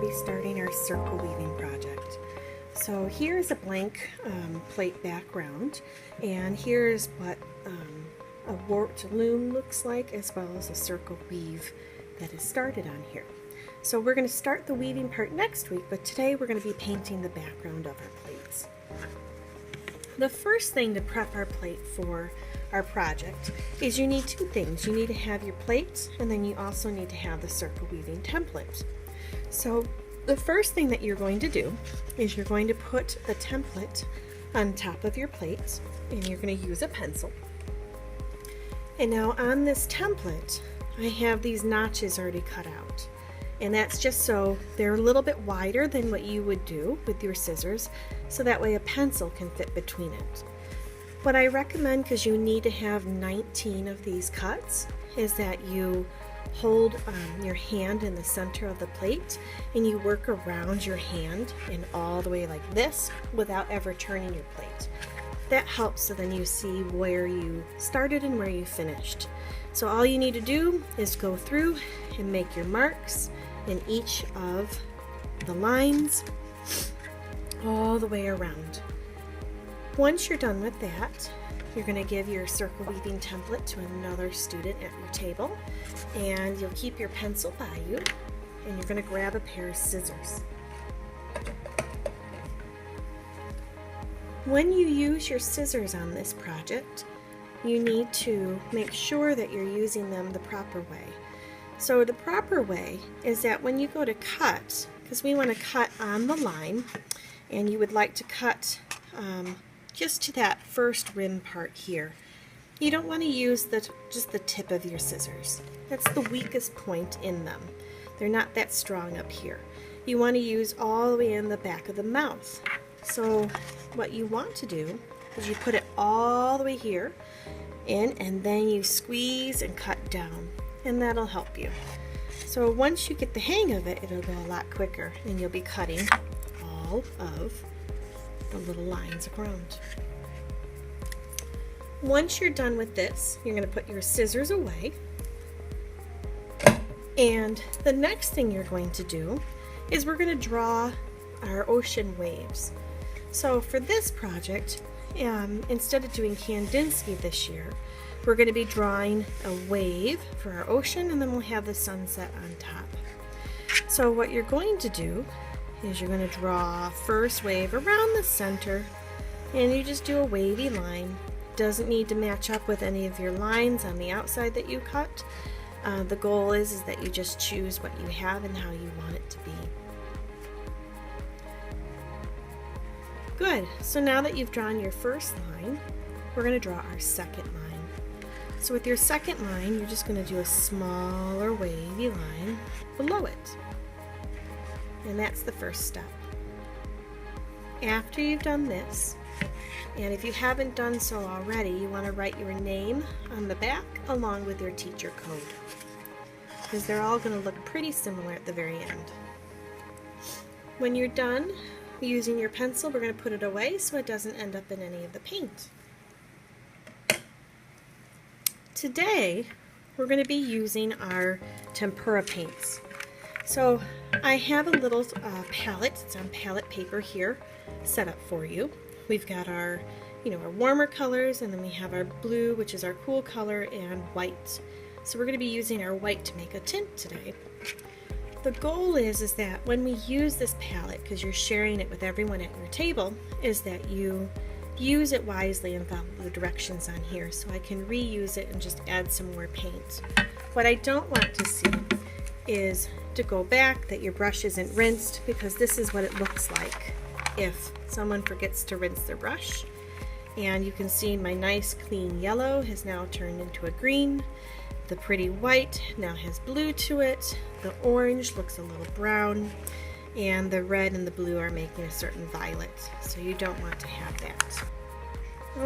be starting our circle weaving project. So here's a blank plate background, and here's what a warped loom looks like, as well as a circle weave that is started on here. So we're going to start the weaving part next week, but today we're going to be painting the background of our plates. The first thing to prep our plate for our project is you need two things. You need to have your plates, and then you also need to have the circle weaving template. So the first thing that you're going to do is you're going to put the template on top of your plates, and you're going to use a pencil. And now on this template, I have these notches already cut out. And that's just so they're a little bit wider than what you would do with your scissors, so that way a pencil can fit between it. What I recommend, because you need to have 19 of these cuts, is that you hold your hand in the center of the plate and you work around your hand and all the way like this without ever turning your plate. That helps, so then you see where you started and where you finished. So all you need to do is go through and make your marks in each of the lines all the way around. Once you're done with that, you're going to give your circle weaving template to another student at your table, and you'll keep your pencil by you, and you're going to grab a pair of scissors. When you use your scissors on this project, you need to make sure that you're using them the proper way. So the proper way is that when you go to cut, because we want to cut on the line, and you would like to cut just to that first rim part here. You don't want to use just the tip of your scissors. That's the weakest point in them. They're not that strong up here. You want to use all the way in the back of the mouth. So what you want to do is you put it all the way here in, and then you squeeze and cut down, and that'll help you. So once you get the hang of it, it'll go a lot quicker, and you'll be cutting all of the little lines around. Once you're done with this, you're going to put your scissors away, and the next thing you're going to do is we're going to draw our ocean waves. So for this project, instead of doing Kandinsky this year, we're going to be drawing a wave for our ocean, and then we'll have the sunset on top. So what you're going to do is you're going to draw first wave around the center, and you just do a wavy line. Doesn't need to match up with any of your lines on the outside that you cut. The goal is that you just choose what you have and how you want it to be. Good. So now that you've drawn your first line, we're going to draw our second line. So with your second line, you're just going to do a smaller wavy line below it. And that's the first step. After you've done this, and if you haven't done so already, you want to write your name on the back along with your teacher code, because they're all going to look pretty similar at the very end. When you're done using your pencil, we're going to put it away so it doesn't end up in any of the paint. Today, we're going to be using our tempera paints. So I have a little palette. It's on palette paper here, set up for you. We've got our, our warmer colors, and then we have our blue, which is our cool color, and white. So we're going to be using our white to make a tint today. The goal is that when we use this palette, because you're sharing it with everyone at your table, is that you use it wisely and follow the directions on here, so I can reuse it and just add some more paint. What I don't want to see is to go back that your brush isn't rinsed, because this is what it looks like if someone forgets to rinse their brush. And you can see my nice clean yellow has now turned into a green. The pretty white now has blue to it. The orange looks a little brown, and the red and the blue are making a certain violet, so you don't want to have that.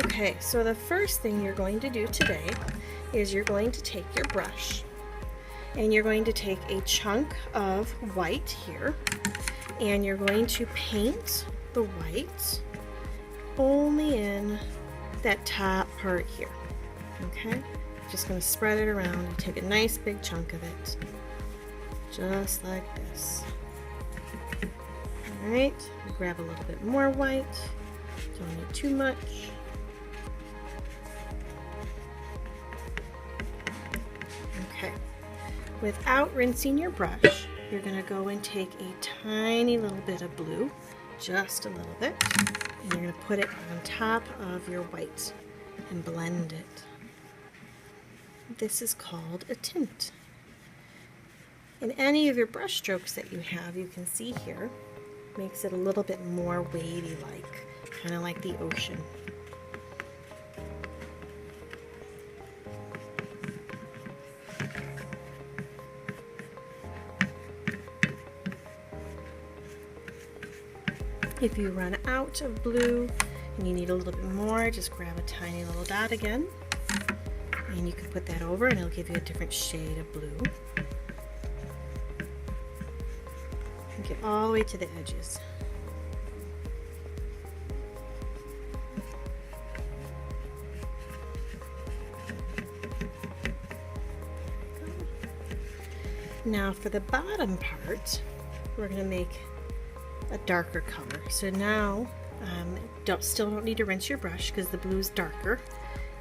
Okay, so the first thing you're going to do today is you're going to take your brush, and you're going to take a chunk of white here, and you're going to paint the white only in that top part here. Okay, just going to spread it around and take a nice big chunk of it, just like this. Alright, grab a little bit more white. Don't need too much. Okay. Without rinsing your brush, you're going to go and take a tiny little bit of blue, just a little bit, and you're going to put it on top of your white and blend it. This is called a tint. In any of your brush strokes that you have, you can see here, makes it a little bit more wavy-like, kind of like the ocean. If you run out of blue and you need a little bit more, just grab a tiny little dot again, and you can put that over and it'll give you a different shade of blue. And get all the way to the edges. Now for the bottom part, we're going to make a darker color. So now, still don't need to rinse your brush because the blue is darker,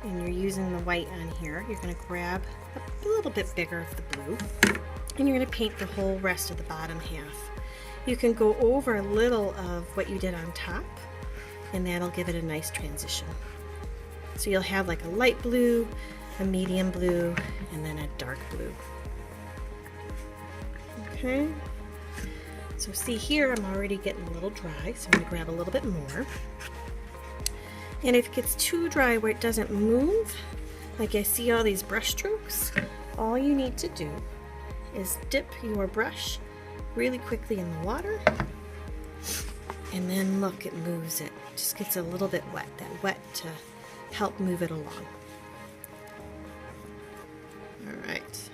and you're using the white on here. You're going to grab a little bit bigger of the blue, and you're going to paint the whole rest of the bottom half. You can go over a little of what you did on top, and that'll give it a nice transition. So you'll have like a light blue, a medium blue, and then a dark blue. Okay. So see here, I'm already getting a little dry, so I'm going to grab a little bit more. And if it gets too dry where it doesn't move, like I see all these brush strokes, all you need to do is dip your brush really quickly in the water, and then look, it moves it. It just gets a little bit wet, that wet to help move it along. All right.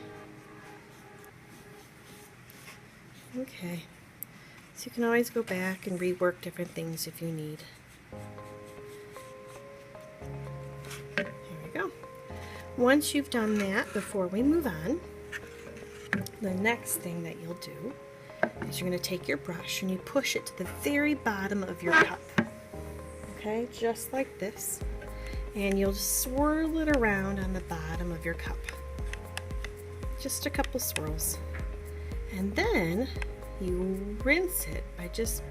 Okay. So you can always go back and rework different things if you need. There we go. Once you've done that, before we move on, the next thing that you'll do is you're going to take your brush and you push it to the very bottom of your cup. Okay, just like this. And you'll swirl it around on the bottom of your cup. Just a couple swirls. And then you rinse it by just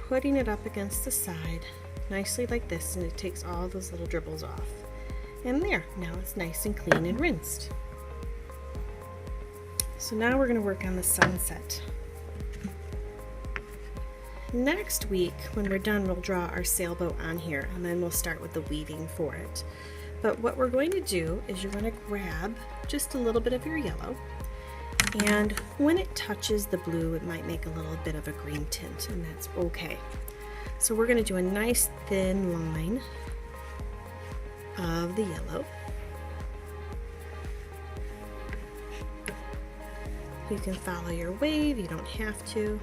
putting it up against the side nicely like this, and it takes all those little dribbles off. And there, now it's nice and clean and rinsed. So now we're going to work on the sunset. Next week, when we're done, we'll draw our sailboat on here, and then we'll start with the weaving for it. But what we're going to do is you're going to grab just a little bit of your yellow, and when it touches the blue, it might make a little bit of a green tint, and that's okay. So we're going to do a nice thin line of the yellow. You can follow your wave, you don't have to.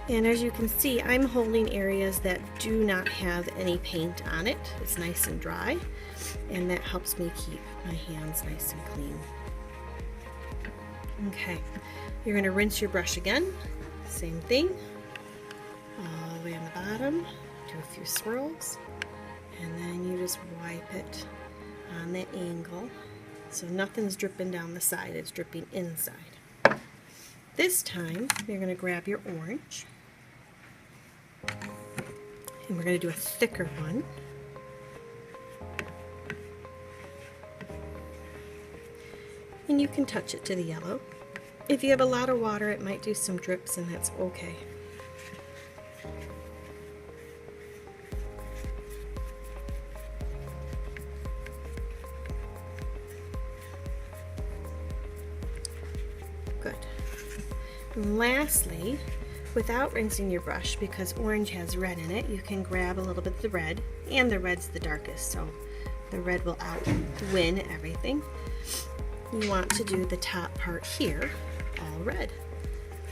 And as you can see, I'm holding areas that do not have any paint on it. It's nice and dry, and that helps me keep my hands nice and clean. Okay, you're going to rinse your brush again, same thing, all the way on the bottom, do a few swirls, and then you just wipe it on the angle so nothing's dripping down the side, it's dripping inside. This time you're going to grab your orange, and we're going to do a thicker one. And you can touch it to the yellow. If you have a lot of water, it might do some drips, and that's okay. Good. And lastly, without rinsing your brush, because orange has red in it, you can grab a little bit of the red, and the red's the darkest, so the red will outwin everything. You want to do the top part here all red.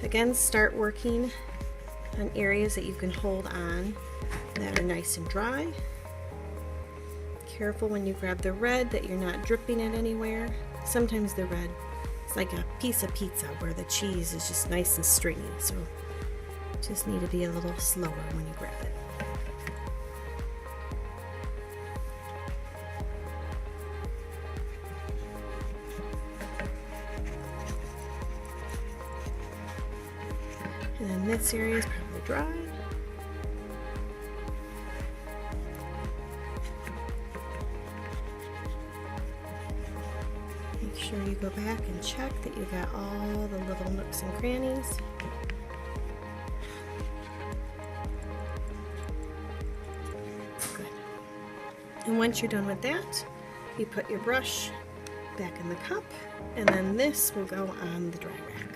Again, start working on areas that you can hold on that are nice and dry. Careful when you grab the red that you're not dripping it anywhere. Sometimes the red It's like a piece of pizza where the cheese is just nice and stringy, so just need to be a little slower when you grab it. And then this area is probably dry. Make sure you go back and check that you got all the little nooks and crannies. Good. And once you're done with that, you put your brush back in the cup, and then this will go on the dry rack.